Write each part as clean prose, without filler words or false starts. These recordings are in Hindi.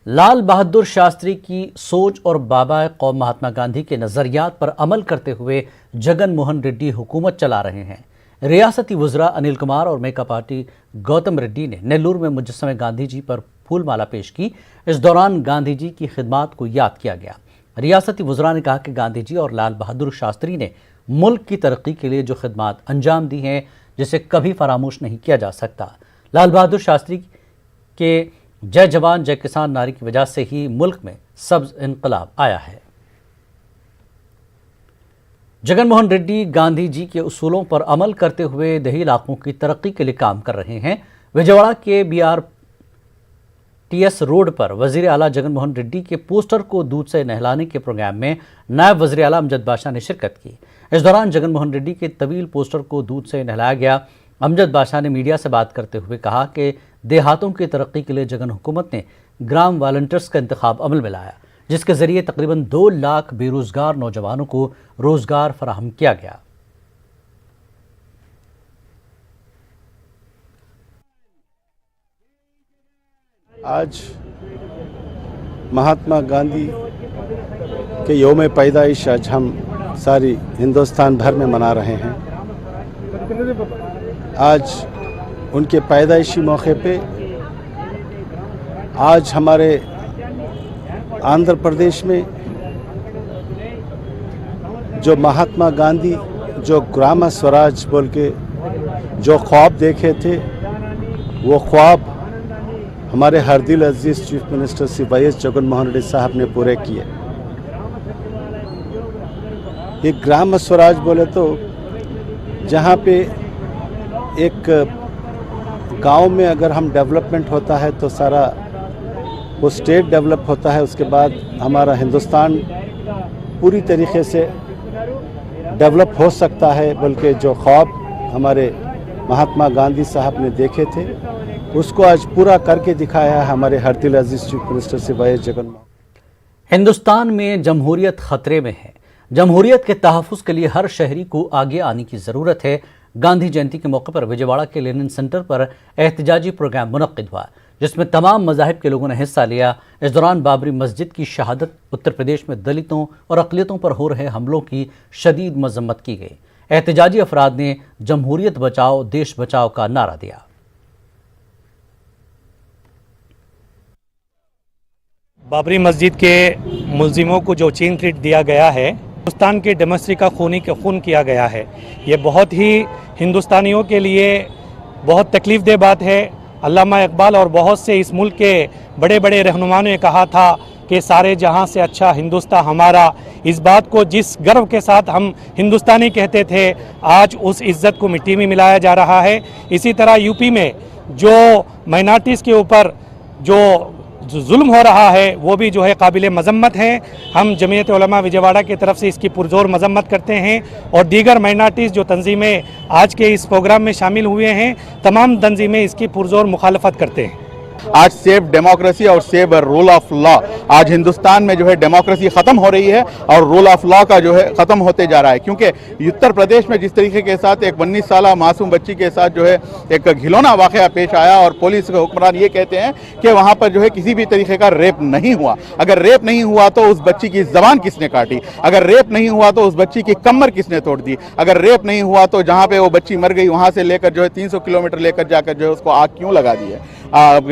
लाल बहादुर शास्त्री की सोच और बाबा कौम महात्मा गांधी के नजरियात पर अमल करते हुए जगन मोहन रेड्डी हुकूमत चला रहे हैं। रियासती वज़रा अनिल कुमार और मेका पार्टी गौतम रेड्डी ने नेल्लूर में मुजस्समे गांधी जी पर फूलमाला पेश की। इस दौरान गांधी जी की खिदमात को याद किया गया। रियासती वज़रा ने कहा कि गांधी जी और लाल बहादुर शास्त्री ने मुल्क की तरक्की के लिए जो खिदमात अंजाम दी हैं, जिसे कभी फरामोश नहीं किया जा सकता। लाल बहादुर शास्त्री के जय जवान जय किसान नारे की वजह से ही मुल्क में सब्ज इनकलाब आया है। जगन मोहन रेड्डी गांधी जी के उसूलों पर अमल करते हुए देही इलाकों की तरक्की के लिए काम कर रहे हैं। विजयवाड़ा के BRTS रोड पर वजीर आला जगन मोहन रेड्डी के पोस्टर को दूध से नहलाने के प्रोग्राम में नायब वजीर आला अमजद बादशाह ने शिरकत की। इस दौरान जगन मोहन रेड्डी के तवील पोस्टर को दूध से नहलाया गया। अमजद बादशाह ने मीडिया से बात करते हुए कहा कि देहातों की तरक्की के लिए जगन हुकूमत ने ग्राम वॉलंटियर्स का इंतखाब अमल में लाया, जिसके जरिए तकरीबन 2 लाख बेरोजगार नौजवानों को रोजगार फराहम किया गया। आज महात्मा गांधी के यौम पैदाइश आज हम सारी हिंदुस्तान भर में मना रहे हैं। आज उनके पैदाइशी मौके पे आज हमारे आंध्र प्रदेश में जो महात्मा गांधी जो ग्राम स्वराज बोल के जो ख्वाब देखे थे, वो ख्वाब हमारे हरदिल अजीज चीफ मिनिस्टर श्री वाई.एस. जगन मोहन रेड्डी साहब ने पूरे किए। ये ग्राम स्वराज बोले तो जहाँ पे एक गांव में अगर हम डेवलपमेंट होता है तो सारा वो स्टेट डेवलप होता है, उसके बाद हमारा हिंदुस्तान पूरी तरीके से डेवलप हो सकता है। बल्कि जो ख्वाब हमारे महात्मा गांधी साहब ने देखे थे, उसको आज पूरा करके दिखाया है हमारे हरदिल अजीज चीफ मिनिस्टर श्री वाई.एस. जगन। हिंदुस्तान में जमहूरियत खतरे में है। जमहूरियत के तहफ़्फ़ुज़ के लिए हर शहरी को आगे आने की ज़रूरत है। गांधी जयंती के मौके पर विजयवाड़ा के लेनिन सेंटर पर एहतजाजी प्रोग्राम मुनक्किद हुआ, जिसमें तमाम मज़ाहिब के लोगों ने हिस्सा लिया। इस दौरान बाबरी मस्जिद की शहादत, उत्तर प्रदेश में दलितों और अक़लियतों पर हो रहे हमलों की शदीद मज़म्मत की गई। एहतजाजी अफराद ने जमहूरियत बचाओ देश बचाओ का नारा दिया। बाबरी मस्जिद के मुल्जिमों को जो चीन ट्रीट दिया गया है, हिंदुस्तान के डेमोक्रेसी का खून किया गया है, ये बहुत ही हिंदुस्तानियों के लिए बहुत तकलीफ़देह बात है। अल्लामा इकबाल और बहुत से इस मुल्क के बड़े बड़े रहनुमाओं ने कहा था कि सारे जहां से अच्छा हिंदुस्तान हमारा। इस बात को जिस गर्व के साथ हम हिंदुस्तानी कहते थे, आज उस इज़्ज़त को मिट्टी में मिलाया जा रहा है। इसी तरह यूपी में जो माइनॉरिटीज़ के ऊपर जो जुल्म हो रहा है, वो भी जो है काबिल मजम्मत है। हम जमीयत उलमा विजयवाड़ा की तरफ से इसकी पुरजोर मजम्मत करते हैं और दीगर माइनॉरिटीज़ जो तंजीमें आज के इस प्रोग्राम में शामिल हुए हैं, तमाम तंजीमें इसकी पुरजोर मुखालफत करते हैं। आज सेफ डेमोक्रेसी और सेफ रूल ऑफ लॉ, आज हिंदुस्तान में जो है डेमोक्रेसी ख़त्म हो रही है और रूल ऑफ लॉ का जो है ख़त्म होते जा रहा है। क्योंकि उत्तर प्रदेश में जिस तरीके के साथ एक 19 साल मासूम बच्ची के साथ जो है एक घिनौना वाक़या पेश आया और पुलिस के हुक्मरान ये कहते हैं कि वहाँ पर जो है किसी भी तरीके का रेप नहीं हुआ। अगर रेप नहीं हुआ तो उस बच्ची की ज़बान किसने काटी? अगर रेप नहीं हुआ तो उस बच्ची की कमर किसने तोड़ दी? अगर रेप नहीं हुआ तो जहाँ पर वो बच्ची मर गई वहाँ से लेकर जो है 300 किलोमीटर लेकर जाकर जो है उसको आग क्यों लगा दी है?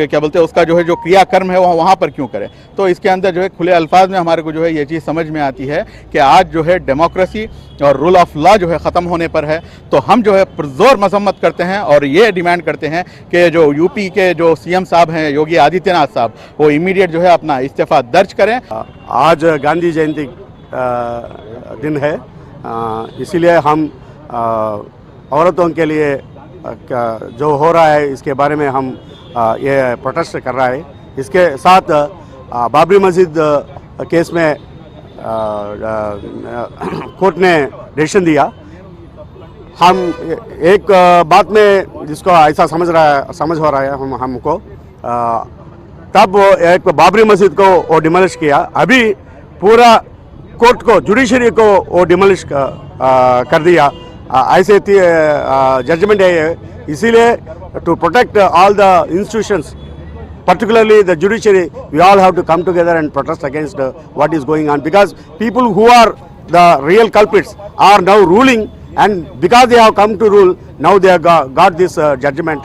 क्या बोलते हैं, उसका जो है जो क्रियाकर्म है वो वहाँ पर क्यों करें? तो इसके अंदर जो है खुले अल्फाज में हमारे को जो है ये चीज़ समझ में आती है कि आज जो है डेमोक्रेसी और रूल ऑफ लॉ जो है ख़त्म होने पर है। तो हम जो है पुरजोर मजम्मत करते हैं और ये डिमांड करते हैं कि जो यूपी के जो CM साहब हैं योगी आदित्यनाथ साहब, वो इमीडिएट जो है अपना इस्तीफ़ा दर्ज करें। आज गांधी जयंती दिन है, इसीलिए हम औरतों के लिए जो हो रहा है इसके बारे में हम ये प्रोटेस्ट कर रहा है। इसके साथ बाबरी मस्जिद केस में कोर्ट ने डिसीजन दिया। हम एक बात में जिसको ऐसा समझ हो रहा है हमको, तब वो एक बाबरी मस्जिद को वो डिमोलिश किया, अभी पूरा कोर्ट को, जुडिशरी को वो डिमोलिश कर दिया। ऐसे जजमेंट है। इसीलिए to protect all the institutions particularly the judiciary, we all have to come together and protest against what is going on, because people who are the real culprits are now ruling, and because they have come to rule, now they have got this judgment.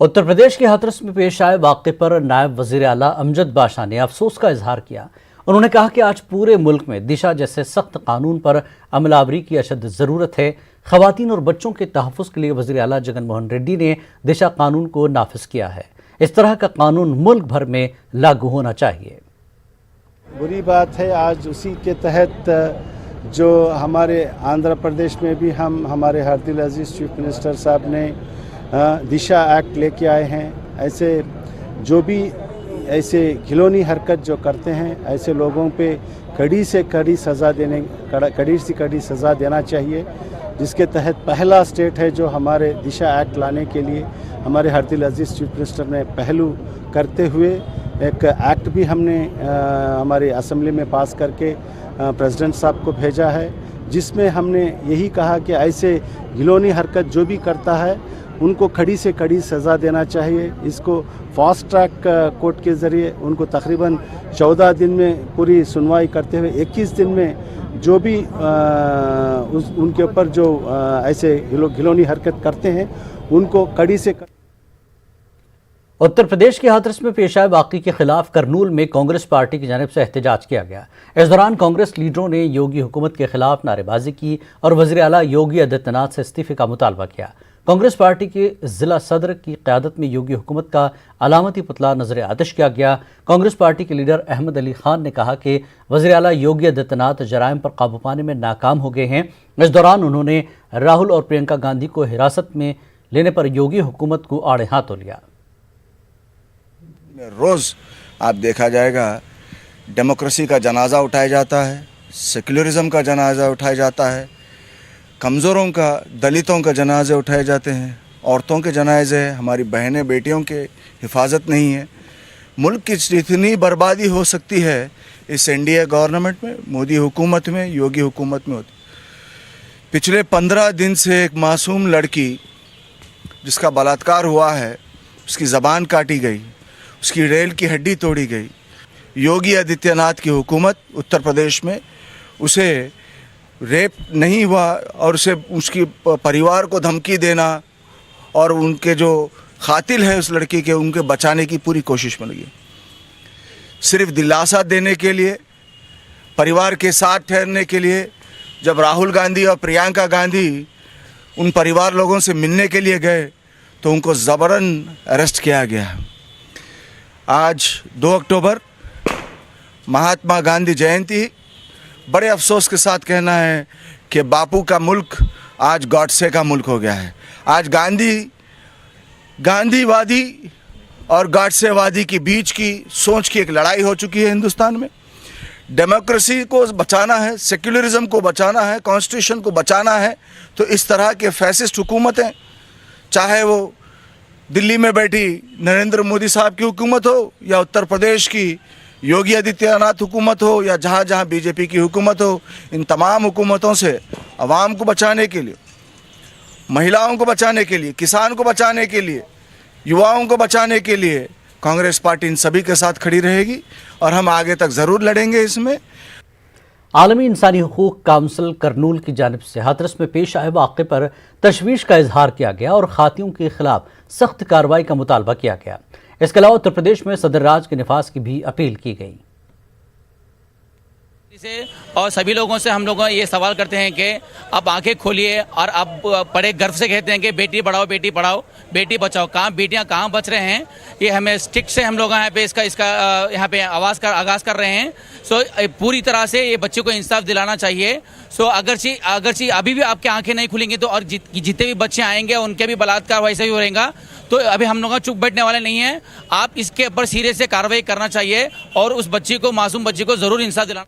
Uttar Pradesh के हाथरस में पेश आए वाक़े पर नायब वज़ीर आला अमजद बाशा ने अफसोस का इजहार किया। उन्होंने कहा कि आज पूरे मुल्क में दिशा जैसे सख्त कानून पर अमलावरी की अशद ज़रूरत है। ख़वातीन और बच्चों के तहफ़्फ़ुज़ के लिए वज़ीर आला जगन मोहन रेड्डी ने दिशा कानून को नाफिज किया है। इस तरह का कानून मुल्क भर में लागू होना चाहिए। बुरी बात है, आज उसी के तहत जो हमारे आंध्र प्रदेश में भी हमारे हरदिल अजीज़ चीफ मिनिस्टर साहब ने दिशा एक्ट लेके आए हैं। ऐसे जो भी ऐसे घिनौनी हरकत जो करते हैं, ऐसे लोगों पे कड़ी से कड़ी सज़ा देना चाहिए, जिसके तहत पहला स्टेट है जो हमारे दिशा एक्ट लाने के लिए हमारे हरदिल अजीज़ चीफ मिनिस्टर ने पहलू करते हुए एक एक्ट भी हमने हमारी असम्बली में पास करके प्रेसिडेंट साहब को भेजा है, जिसमें हमने यही कहा कि ऐसे घिनौनी हरकत जो भी करता है उनको कड़ी से कड़ी सज़ा देना चाहिए। इसको फास्ट ट्रैक कोर्ट के ज़रिए उनको तकरीबन 14 दिन में पूरी सुनवाई करते हुए 21 दिन में जो भी उनके ऊपर जो ऐसे घिनौनी हरकत करते हैं उनको कड़ी से उत्तर प्रदेश के हाथरस में पेश आए वाक़े के खिलाफ करनूल में कांग्रेस पार्टी की जानिब से एहतजाज किया गया। इस दौरान कांग्रेस लीडरों ने योगी हुकूमत के खिलाफ नारेबाजी की और वज़ीर आला योगी आदित्यनाथ से इस्तीफ़े का मुतालबा किया। कांग्रेस पार्टी के ज़िला सदर की क़यादत में योगी हुकूमत का अलामती पुतला नजर आतिश किया गया। कांग्रेस पार्टी के लीडर अहमद अली खान ने कहा कि वज़ीर आला योगी आदित्यनाथ जराइम पर काबू पाने में नाकाम हो गए हैं। इस दौरान उन्होंने राहुल और प्रियंका गांधी को हिरासत में लेने पर योगी हुकूमत को आड़े हाथों लिया। रोज़ आप देखा जाएगा डेमोक्रेसी का जनाजा उठाया जाता है, सेक्युलरिज्म का जनाजा उठाया जाता है, कमज़ोरों का, दलितों का जनाजे उठाए जाते हैं, औरतों के जनाजे, हमारी बहनें बेटियों के हिफाजत नहीं है। मुल्क की इतनी बर्बादी हो सकती है इस एनडीए गवर्नमेंट में, मोदी हुकूमत में, योगी हुकूमत में होती। पिछले 15 दिन से एक मासूम लड़की जिसका बलात्कार हुआ है, उसकी ज़बान काटी गई, उसकी रेल की हड्डी तोड़ी गई। योगी आदित्यनाथ की हुकूमत उत्तर प्रदेश में उसे रेप नहीं हुआ और उसे उसकी परिवार को धमकी देना और उनके जो कातिल है उस लड़की के, उनके बचाने की पूरी कोशिश में लगी। सिर्फ दिलासा देने के लिए, परिवार के साथ ठहरने के लिए जब राहुल गांधी और प्रियंका गांधी उन परिवार लोगों से मिलने के लिए गए तो उनको ज़बरन अरेस्ट किया गया। आज 2 अक्टूबर महात्मा गांधी जयंती, बड़े अफसोस के साथ कहना है कि बापू का मुल्क आज गॉडसे का मुल्क हो गया है। आज गांधीवादी और गॉडसेवादी के बीच की सोच की एक लड़ाई हो चुकी है हिंदुस्तान में। डेमोक्रेसी को बचाना है, सेक्युलरिज्म को बचाना है, कॉन्स्टिट्यूशन को बचाना है, तो इस तरह के फैसिस्ट हुकूमतें, चाहे वो दिल्ली में बैठी नरेंद्र मोदी साहब की हुकूमत हो या उत्तर प्रदेश की योगी आदित्यनाथ हुकूमत हो या जहाँ जहाँ बीजेपी की हुकूमत हो, इन तमाम हुकूमतों से अवाम को बचाने के लिए, महिलाओं को बचाने के लिए, किसान को बचाने के लिए, युवाओं को बचाने के लिए कांग्रेस पार्टी इन सभी के साथ खड़ी रहेगी और हम आगे तक ज़रूर लड़ेंगे इसमें। आलमी इंसानी हकूक़ काउंसिल करनूल की जानिब से हाथरस में पेश आए वाक़े पर तशवीश का इजहार किया गया और खातियों के खिलाफ सख्त कार्रवाई का मुतालबा किया गया। इसके अलावा उत्तर प्रदेश में सदर राज के निफाज की भी अपील की गई। और सभी लोगों से हम लोग ये सवाल करते हैं कि अब आंखें खोलिए और अब बड़े गर्व से कहते हैं कि बेटी पढ़ाओ, बेटी पढ़ाओ, बेटी बचाओ। कहाँ बेटियां कहाँ बच रहे हैं, ये हमें स्टिक से हम लोग यहाँ पे इसका यहाँ पे आगाज़ कर रहे हैं। सो पूरी तरह से ये बच्चों को इंसाफ दिलाना चाहिए। सो अगरची अभी भी आपकी आंखें नहीं खुलेंगी तो और जितने भी बच्चे आएंगे उनके भी बलात्कार वैसे ही हो रहेगा। तो अभी हम लोग चुप बैठने वाले नहीं हैं। आप इसके ऊपर सीरियस से कार्रवाई करना चाहिए और उस बच्ची को, मासूम बच्ची को ज़रूर इंसाफ दिलाना।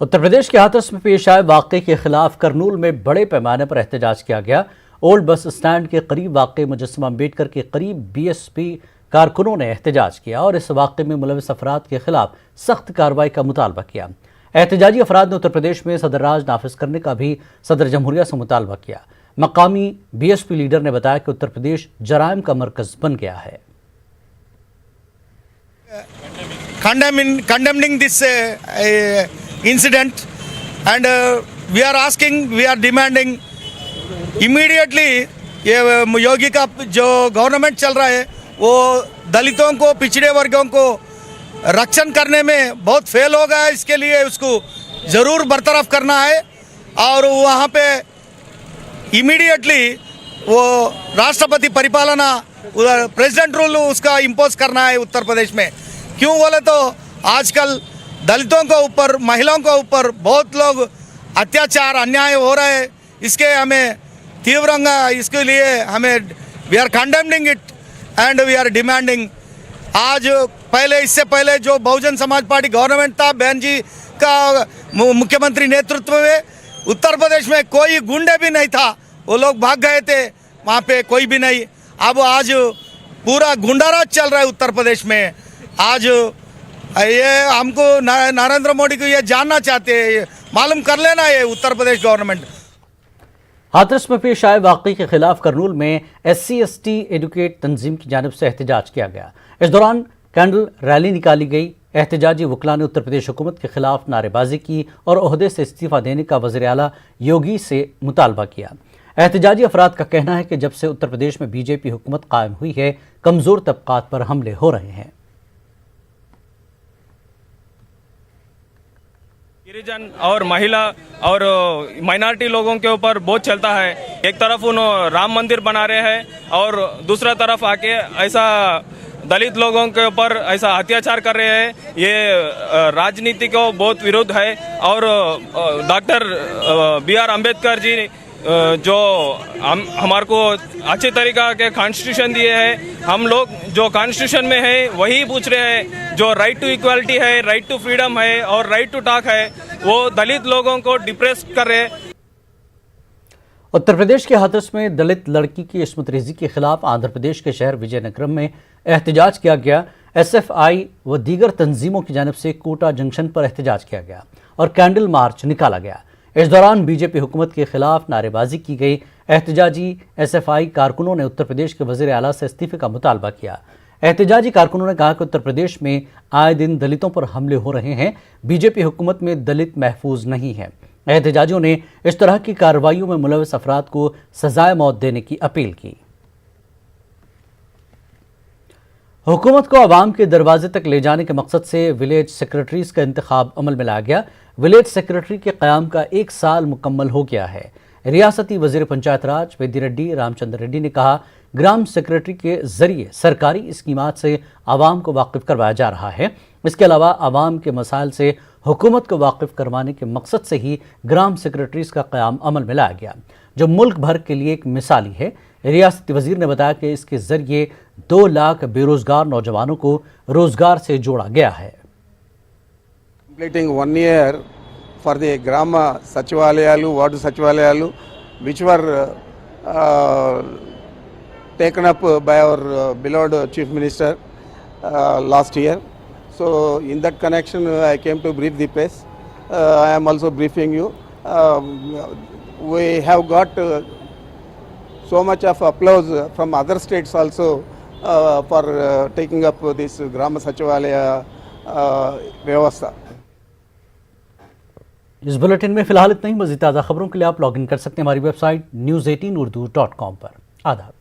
उत्तर प्रदेश के हाथरस में पेश आए वाक़े के खिलाफ करनूल में बड़े पैमाने पर एहतजाज किया गया। ओल्ड बस स्टैंड के करीब वाक़े मुजस्समा अम्बेडकर के करीब बीएसपी कारकुनों ने एहतजाज किया और इस वाक़े में मुलविस अफराद के खिलाफ सख्त कार्रवाई का मुतालबा किया। एहतजाजी अफराद ने उत्तर प्रदेश में सदर राज नाफिज करने का भी सदर जमहूरिया से मुतालबा किया। मकामी बीएसपी लीडर ने बताया कि उत्तर प्रदेश जराइम का मरकज़ बन गया है। condemning this incident, and we are asking, we are demanding immediately ये योगी का जो गवर्नमेंट चल रहा है वो दलितों को, पिछड़े वर्गों को रक्षण करने में बहुत फेल हो गया है। इसके लिए उसको ज़रूर बरतरफ करना है और वहाँ पे इमीडिएटली वो राष्ट्रपति परिपालना, प्रेसिडेंट रूल उसका इम्पोज करना है उत्तर प्रदेश में। क्यों बोले तो आजकल दलितों के ऊपर, महिलाओं के ऊपर बहुत लोग अत्याचार, अन्याय हो रहे हैं। इसके हमें तीव्रंगा, इसके लिए हमें we are condemning it and we are demanding. आज पहले, इससे पहले जो बहुजन समाज पार्टी गवर्नमेंट था, बहन जी का मुख्यमंत्री नेतृत्व में, उत्तर प्रदेश में कोई गुंडे भी नहीं था, वो लोग भाग गए थे, वहाँ पे कोई भी नहीं। अब आज पूरा गुंडाराज चल रहा है उत्तर प्रदेश में। आज ये हमको नरेंद्र मोदी को ये जानना चाहते हैं, मालूम कर लेना है उत्तर प्रदेश गवर्नमेंट। हाथरस में पेश आए वाक़ई के खिलाफ करनूल में SC/ST एडवोकेट तंजीम की जानिब से एहतजाज किया गया। इस दौरान कैंडल रैली निकाली गई। एहतजाजी वकला ने उत्तर प्रदेश हुकूमत के खिलाफ नारेबाजी की और ओहदे से इस्तीफ़ा देने का वज़ीर आला योगी से मुतालबा किया। एहतजाजी अफराद का कहना है कि जब से उत्तर प्रदेश में BJP हुकूमत कायम हुई है, कमज़ोर तबकात पर हमले हो रहे हैं। गिरिजन और महिला और माइनॉरिटी लोगों के ऊपर बहुत चलता है। एक तरफ उन राम मंदिर बना रहे हैं और दूसरा तरफ आके ऐसा दलित लोगों के ऊपर ऐसा अत्याचार कर रहे हैं। ये राजनीति को बहुत विरुद्ध है। और डॉक्टर BR अम्बेडकर जी जो हमारे को अच्छे तरीका के कॉन्स्टिट्यूशन दिए हैं, हम लोग जो कॉन्स्टिट्यूशन में है वही पूछ रहे हैं। जो राइट टू इक्वालिटी है, राइट टू फ्रीडम है और राइट टू टॉक है, वो दलित लोगों को डिप्रेस कर रहे हैं। उत्तर प्रदेश के हाथरस में दलित लड़की की इस्मत रेजी के खिलाफ आंध्र प्रदेश के शहर विजयनगरम में एहतजाज किया गया। SFI व दीगर तंजीमों की जानिब से कोटा जंक्शन पर एहतजाज किया गया और कैंडल मार्च निकाला गया। इस दौरान BJP हुकूमत के खिलाफ नारेबाजी की गई। एहतजाजी SFI कारकुनों ने उत्तर प्रदेश के वज़ीर आला से इस्तीफ़े का मुतालबा किया। एहतजाजी कारकुनों ने कहा कि उत्तर प्रदेश में आए दिन दलितों पर हमले हो रहे हैं। BJP हुकूमत में दलित महफूज नहीं है। एहतजाजियों ने इस तरह की कार्रवाइयों में मुलविस अफराद को सजाए मौत देने की अपील की। हुकूमत को आवाम के दरवाजे तक ले जाने के मकसद से विलेज सेक्रेटरीज का इंतखाब अमल में लाया गया। विलेज सेक्रेटरी के क़याम का 1 साल मुकम्मल हो गया है। रियासती वज़ीर पंचायत राज वेदी रेड्डी रामचंद्र रेड्डी ने कहा, ग्राम सेक्रेटरी के जरिए सरकारी स्कीमात से आवाम को वाकिफ करवाया जा रहा है। इसके अलावा आवाम के मसाइल से हुकूमत को वाकिफ करवाने के मकसद से ही ग्राम सेक्रेटरीज का क़याम अमल में लाया गया, जो मुल्क भर के लिए एक मिसाली है। रियासती वज़ीर ने बताया कि इसके जरिए 2 लाख बेरोजगार नौजवानों को रोजगार से जोड़ा गया है। Completing 1 year for the Grama Sachivalyalu, Ward Sachivalyalu, which were taken up by our beloved Chief Minister last year. So in that connection I came to brief the press. I am also briefing you. We have got so much of applause from other states also for taking up this Grama Sachivalaya व्यवस्था। इस बुलेटिन में फिलहाल इतना ही। मज़ीद ताज़ा खबरों के लिए आप लॉगिन कर सकते हैं हमारी वेबसाइट news18urdu.com पर। आदाब।